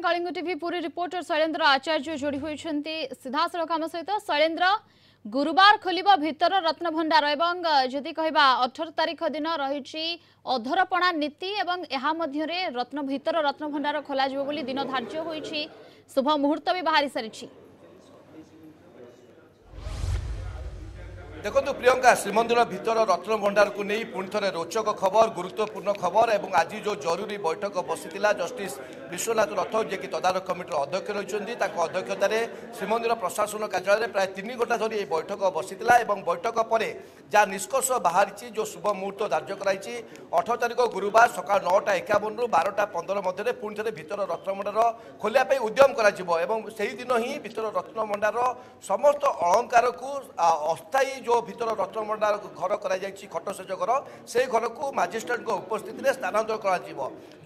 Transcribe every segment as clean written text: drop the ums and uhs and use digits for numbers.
Kalinga TV पूरी reporter Shailendra आचार्य जोड़ी होती सीधासख आम सहित शैलेन्द्र गुरुवार खोल भितर रत्न भंडार एवं जदि कहवा 18 तारीख दिन रही अधरपणा नीति एवं रत्न भितर रत्न भंडार खोल दिन धार्य होती शुभ मुहूर्त भी बाहरी सारी। देखो प्रियंका श्रीमंदिर भितर रत्न भंडार को नहीं पुणी थे रोचक खबर गुरुत्वपूर्ण खबर और आज जो जरूरी बैठक बसी जस्टिस विश्वनाथ रथ जे कि तदारख कमिटर अध्यक्ष रही अध्यक्षतार श्रीमंदिर प्रशासन कार्यालय प्राय 3 घंटा धरी बैठक बसी बैठक पर जहाँ निष्कर्ष बाहरी जो शुभ मुहूर्त धार्य कराई 18 तारीख गुरुवार सका 9:51 ରୁ 12:15 मध्य पुणी थे भितर रत्न भंडार खोलिया उद्यम दिन ही भितर रत्न भंडार समस्त अलंकार को अस्थायी जो भितर रत्न भंडार घर कर खटसेज घर से घर को मजिस्ट्रेट उपस्थित में स्थानांतर कर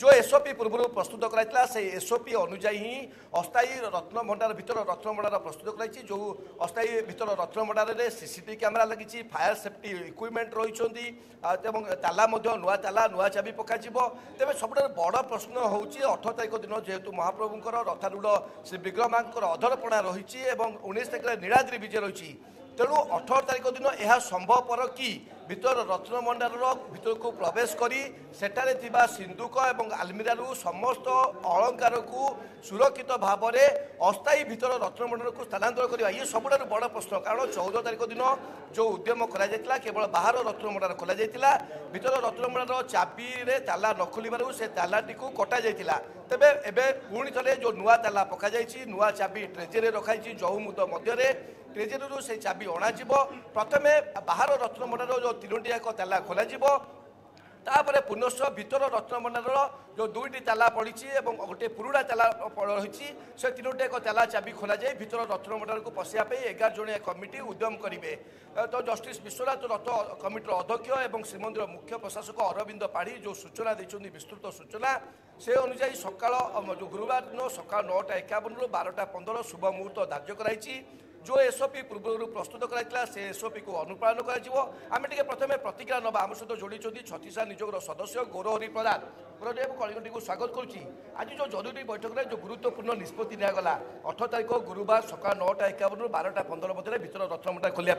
जो एसओपी पूर्व प्रस्तुत कराइला से एसओपी अनुजाई ही अस्थायी रत्न भंडार भितर रत्न भंडार प्रस्तुत कराई जो अस्थायी भितर रत्न भंडार में सीसीटीवी कैमेरा लगी फायर सेफ्टी इक्विपमेंट रही ताला नुआ ताला नुआ चाबी पक तेज सब बड़ प्रश्न हूँ 18 तारीख दिन जेहेतु महाप्रभुंर रथारूढ़ श्री विग्रह मां अधरपणा रही 19 तारीख नीलाद्री विजय रही तेणु 18 तारीख दिन यह संभवपर कि भितर रत्न भंडार भितर को प्रवेश करी सेठारे थिबा सिंधुक एवं आलमीरारू समस्त अलंकार को सुरक्षित भाव में अस्थायी भितर रत्न भंडार को स्थानांतर करवा ये सबुठार बड़ प्रश्न कारण 14 तारीख दिन जो उद्यम करा केवल बाहर रत्न भंडार खोल भितर रत्न भंडार चाबी रे ताला न खोलू से तालाटी को कटा जाइतिला तेबे एबे पुणी थे जो नुआ ताला पका नुआ चाबी ट्रेजेरी रखाई जौमुद मध्य ट्रेजेरी से चाबी अणाजी प्रथम बाहर रत्न भंडार जो 3टी एक ताला खोल तापर पुनश्च भितर रत्न भंडार जो 2टी ताला पड़ी और गोटे पुरुणा ताला रही से 3टी एक ताला चाबी खोल जाए भितर रत्न भंडार को पशिया 11 जणिया कमिटी उद्यम करेंगे तो जस्टिस विश्वनाथ रथ कमिटर अध्यक्ष और श्रीमंदिर मुख्य प्रशासक अरविंद पाढ़ी जो सूचना देते विस्तृत सूचना से अनुजाई सकाल जो गुरुवार दिन सकाल 9:51 ରୁ 12:15 शुभ मुहूर्त धार्य कराई जो एसओपी पूर्व प्रस्तुत कराइला से एसओपी को अनुपालन करें प्रथम प्रतिक्रिया नवा आम सहित जोड़ी छत्तीसगढ़ निजोगर सदस्य गौरहरि प्रधान कलिंग टीवी स्वागत करुच्ची आज जो जरूरी बैठक में जो गुरुत्वपूर्ण निष्पत्ति निगला 18 तारीख गुरुवार सकाल 9:51 ରୁ 12:15 मध्य भितर रत्न भंडार खोलिया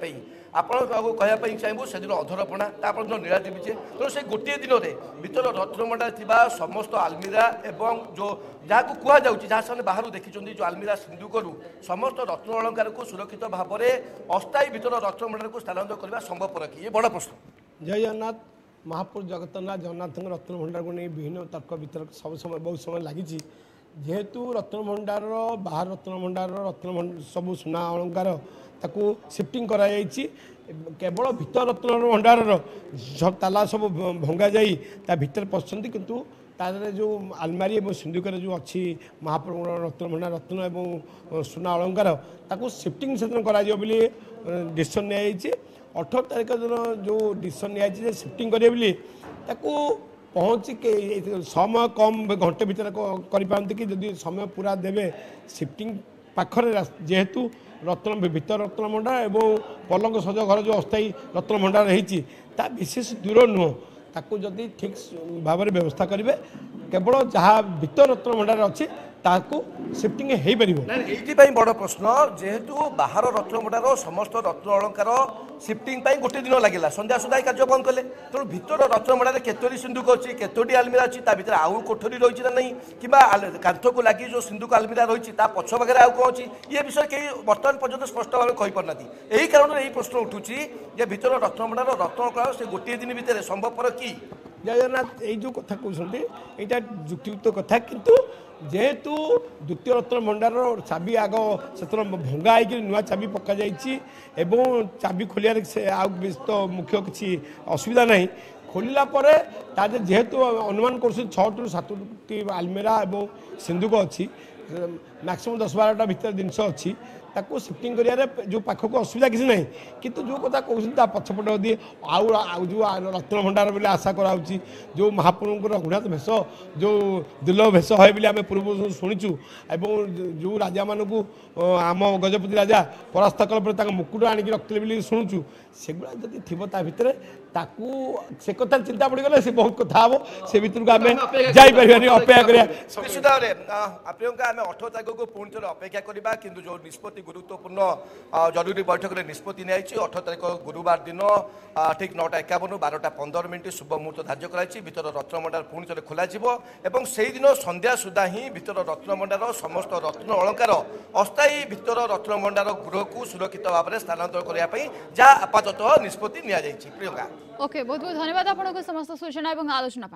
आपण कहवाई चाहबू से दिन अधरपणा तापर दिन नीलाद्री विजय तेणु से गोटे दिन में भितर रत्न भंडार थिबा समस्त आलमीरा एवं जो जहाँ को कहुँ जहाँ से बाहर देखी जो आलमीरा सिंधुकरू समस्त रत्न अलंकार को सुरक्षित भाव में अस्थायी भितर रत्न भंडार को स्थानांतर करने संभवपर कि ये बड़ प्रश्न। जय जगन्नाथ महापुर जगतनाथ जगन्नाथ रत्न भंडार को नहीं विभिन्न तर्क वितर्क सब समय बहुत समय लगी जेहेतु रत्न भंडार बाहर रत्न भंडार सब सुना अलंकार ताकू शिफ्टिंग कराई केवल भितर रत्न भंडार ताला सब भंगा जाई ता भितर पशुंट किंतु तार जो आलमारी और सिंधुकर जो अच्छी महाप्रभु रत्न भंडार रत्न और सुना अलंकार ताकू शिफ्टिंग से डिसीजन नि 18 तारीख दिन जो डिसीजन नि शिफ्टिंग करेंगे पहुँची के समय कम घंटे भर करपारती कि जदि समय पूरा देवे शिफ्टिंग पाखरे जेहेतु रत्न भितर रत्न भंडार और पलंग सज घर जो अस्थायी रत्न भंडार रही विशेष दूर नुह ताकू जदि ठीक भाव में व्यवस्था करेंगे केवल जहाँ भितर रत्न भंडार अच्छी ताकू शिफ्टिंग हो पार बड़ प्रश्न जेहेतु बाहर रत्न भंडार समस्त रत्न अलंकार शिफ्टिंग गोटे दिन लगे संध्या सुधा कार्य बंद कले तेणु भितर रत्न भंडार केतोटी सिंधुक अच्छी केतोटी आलमीरा अच्छी भर आउ कोठरी रही ना नहीं कि कांथ को लगी जो सिंधुक आलमीरा रही पछ पाखे आउ कौन अच्छी ये विषय कहीं बर्तमान पर्यटन स्पष्ट भाव कहीपना यही कारण यही प्रश्न उठूँ जे भितर रत्न भंडार रत्न अलंकार से गोटे दिन भितर संभवपर कि जय जगन्नाथ ये जो कथा कहते यहाँ जुक्तियुक्त कथा किंतु जेहेतु द्वितीय रत्न भंडार चाबी आग से भंगा हो नुआ चाबी पका एवं चाबी खोलिया से तो मुख्य किसी असुविधा नहीं खोलला जेहेतु अनुमान कर 6 ରୁ 7ଟି आलमीरा और सिंधुक अच्छी मैक्सिमम 10-12टा भितर जिनस अच्छी ताको शिफ्टिंग करियारे जो पाखक असुविधा किसी ना किंतु जो कथा कहते पछपट दिए आउ जो रत्न भंडार बोले आशा कराऊँगी जो महाप्रभुଙ୍କର गुणात भेष जो दुर्लभ भेष है बोली आम पूर्व शुणुचु एवं जो राजा मानू आम गजपति राजा परास्त कला पर मुकुट आणिक रखते बोली शुणुचु सेगुड़ा जब थी भितर ताकू से कथा चिंता पड़गले से बहुत कथा हम से भितर को आम जापर अपेक्षा करिया निश्चित भाव प्रियंका आम 18 तारीख को पुणी थे अपेक्षा करवा कि जो निष्पत्ति गुरुत्वपूर्ण जरूरी बैठक में निष्पत्ति नहीं 18 तारीख गुरुवार दिन ठीक 9:51 12:15 शुभ मुहूर्त धार्य कराई भीतर रत्नभंडार पुणी थे खोल से दिन संध्या सुधा ही भीतर रत्नभंडार समस्त रत्न अलंकार अस्थायी भीतर रत्नभंडार गृह को सुरक्षित भाव में स्थानांतर करने जहाँ आपाततः निष्पत्ति नि प्रियंका ओके बहुत बहुत धन्यवाद आपको समस्त सूचना और आलोचना।